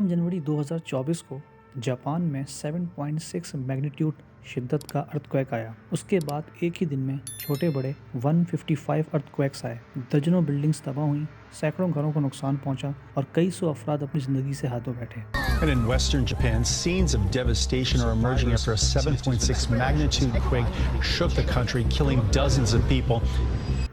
जनवरी 2024 को जापान में 7.6 मैग्नीट्यूड शिद्दत का अर्थक्वेक आया। उसके बाद एक ही दिन में छोटे बड़े 155 अर्थक्वेक्स आए। दर्जनों बिल्डिंग्स तबाह हुई, सैकड़ों घरों को नुकसान पहुंचा और कई सौ अफराद अपनी ज़िंदगी से हाथ धो बैठे। And in western Japan, scenes of devastation are emerging after a 7.6 magnitude quake shook the country, killing dozens of people.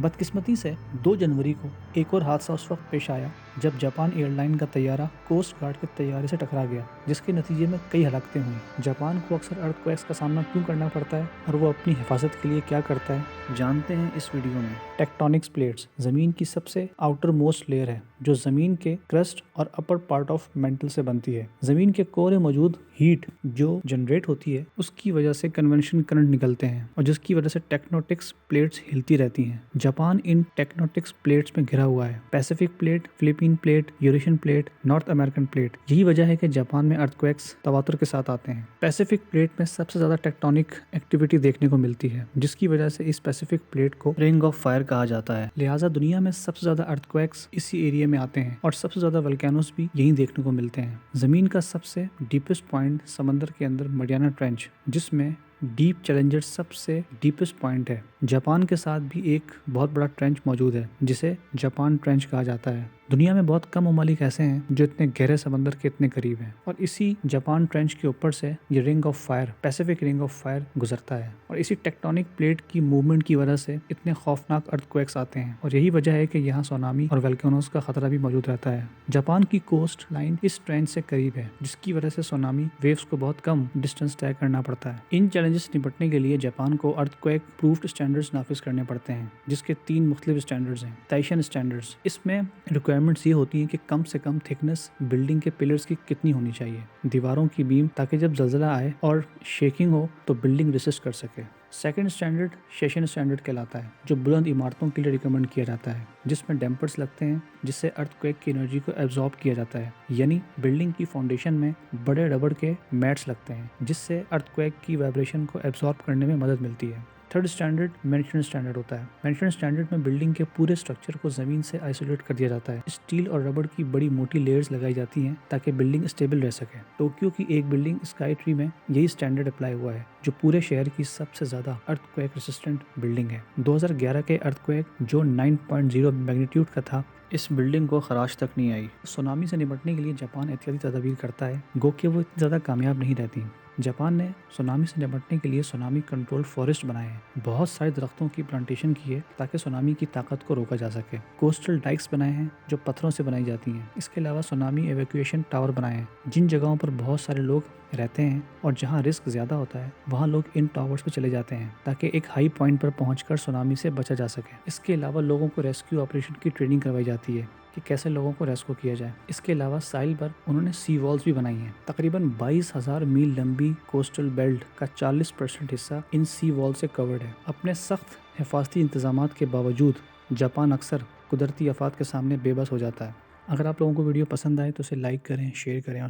बदकिस्मती से 2 जनवरी को एक और हादसा उस वक्त पेश आया जब जापान एयरलाइन का तैयारा कोस्ट गार्ड के तैयारे से टकरा गया, जिसके नतीजे में कई हलाकतें हुई। जापान को अक्सर अर्थक्वेक्स का सामना क्यों करना पड़ता है और वो अपनी हिफाजत के लिए क्या करता है, जानते हैं इस वीडियो में। टेक्टोनिक्स प्लेट्स ज़मीन की सबसे आउटर मोस्ट लेयर है जो ज़मीन के क्रस्ट और अपर पार्ट ऑफ मेंटल से बनती है। ज़मीन के कोर में मौजूद हीट जो जनरेट होती है उसकी वजह से कन्वेंशन करंट निकलते हैं और जिसकी वजह से टेक्टोनिक्स प्लेट्स हिलती रहती हैं। जापान इन टेक्टोनिक्स प्लेट्स में घिरा हुआ है। Pacific plate, Philippine plate, Eurasian plate, north American plate. यही वजह है कि जापान में अर्थक्वेक्स तवातुर के साथ आते हैं। पैसिफिक प्लेट में सबसे ज़्यादा टेक्टोनिक एक्टिविटी देखने को मिलती है, जिसकी वजह से इस पैसिफिक प्लेट को रिंग ऑफ फायर कहा जाता है। लिहाजा दुनिया में सबसे ज़्यादा अर्थक्वेक्स इसी एरिया में आते हैं और सबसे ज़्यादा वोल्केनोस भी यहीं देखने को मिलते हैं। ज़मीन का सबसे डीपेस्ट पॉइंट समंदर के अंदर मरियाना ट्रेंच, जिसमें डीप चैलेंजर सबसे डीपेस्ट पॉइंट है। जापान के साथ भी एक बहुत बड़ा ट्रेंच मौजूद है जिसे जापान ट्रेंच कहा जाता है। दुनिया में बहुत कम ममालिक ऐसे हैं जो इतने गहरे समंदर के इतने करीब हैं और इसी जापान ट्रेंच के ऊपर से ये ring of fire, Pacific ring of fire गुजरता है और इसी टेक्टोनिक प्लेट की मूवमेंट की वजह से इतने खौफनाक अर्थक्वेक्स आते हैं और यही वजह है कि यहाँ सुनामी और वोल्केनोस का खतरा भी मौजूद रहता है। जापान की कोस्ट लाइन इस ट्रेंच से करीब है, जिसकी वजह से सुनामी वेव्स को बहुत कम डिस्टेंस तय करना पड़ता है। इन चैलेंजेस निपटने के लिए जापान को अर्थक्वेक प्रूफ्ड स्टैंडर्ड्स नाफिज करने पड़ते हैं, जिसके 3 मुख्तलिफ स्टैंडर्ड्स हैं। ताइशन स्टैंडर्ड्स, इसमें रिक्वायरमेंट्स ये होती हैं कि कम से कम थिकनेस बिल्डिंग के पिलर्स की कितनी होनी चाहिए, दीवारों की बीम, ताकि जब जल्जला आए और शेकिंग हो तो बिल्डिंग रेसिस्ट कर सके। सेकंड स्टैंडर्ड शेशन स्टैंडर्ड कहलाता है, जो बुलंद इमारतों के लिए रिकमेंड किया जाता है, जिसमें डैम्पर्स लगते हैं जिससे अर्थक्वेक की एनर्जी को एब्जॉर्ब किया जाता है। यानी बिल्डिंग की फाउंडेशन में बड़े रबड़ के मैट्स लगते हैं जिससे अर्थक्वेक की वाइब्रेशन को एब्जॉर्ब करने में मदद मिलती है। थर्ड स्टैंडर्ड मैनेजमेंट स्टैंडर्ड होता है। मैनेजमेंट स्टैंडर्ड में बिल्डिंग के पूरे स्ट्रक्चर को ज़मीन से आइसोलेट कर दिया जाता है। स्टील और रबड़ की बड़ी मोटी लेयर्स लगाई जाती हैं ताकि बिल्डिंग स्टेबल रह सके। टोक्यो की एक बिल्डिंग स्काई ट्री में यही स्टैंडर्ड अप्लाई हुआ है, जो पूरे शहर की सबसे ज़्यादा अर्थक्वेक रेसिस्टेंट बिल्डिंग है। 2011 के अर्थक्वेक जो 9.0 मैग्नीट्यूड का था, इस बिल्डिंग को खराश तक नहीं आई। सुनामी से निपटने के लिए जापान एहतियाती तदाबीर करता है, गो कि वो इतनी ज़्यादा कामयाब नहीं रहती। जापान ने सुनामी से निपटने के लिए सुनामी कंट्रोल फॉरेस्ट बनाए हैं। बहुत सारे दरख्तों की प्लांटेशन की है ताकि सुनामी की ताकत को रोका जा सके। कोस्टल डाइक्स बनाए हैं जो पत्थरों से बनाई जाती हैं। इसके अलावा सुनामी एवैक्यूएशन टावर बनाए हैं। जिन जगहों पर बहुत सारे लोग रहते हैं और जहां रिस्क ज़्यादा होता है वहां लोग इन टावर्स पर चले जाते हैं ताकि एक हाई पॉइंट पर पहुंचकर सुनामी से बचा जा सके। इसके अलावा लोगों को रेस्क्यू ऑपरेशन की ट्रेनिंग करवाई जाती है कि कैसे लोगों को रेस्क्यू किया जाए। इसके अलावा साइल पर उन्होंने सी वॉल्स भी बनाई हैं। तकरीबन 22,000 मील लंबी कोस्टल बेल्ट का 40% हिस्सा इन सी वॉल से कवर्ड है। अपने सख्त हिफाजती इंतजामात के बावजूद जापान अक्सर कुदरती आफात के सामने बेबस हो जाता है। अगर आप लोगों को वीडियो पसंद आए तो इसे लाइक करें, शेयर करें और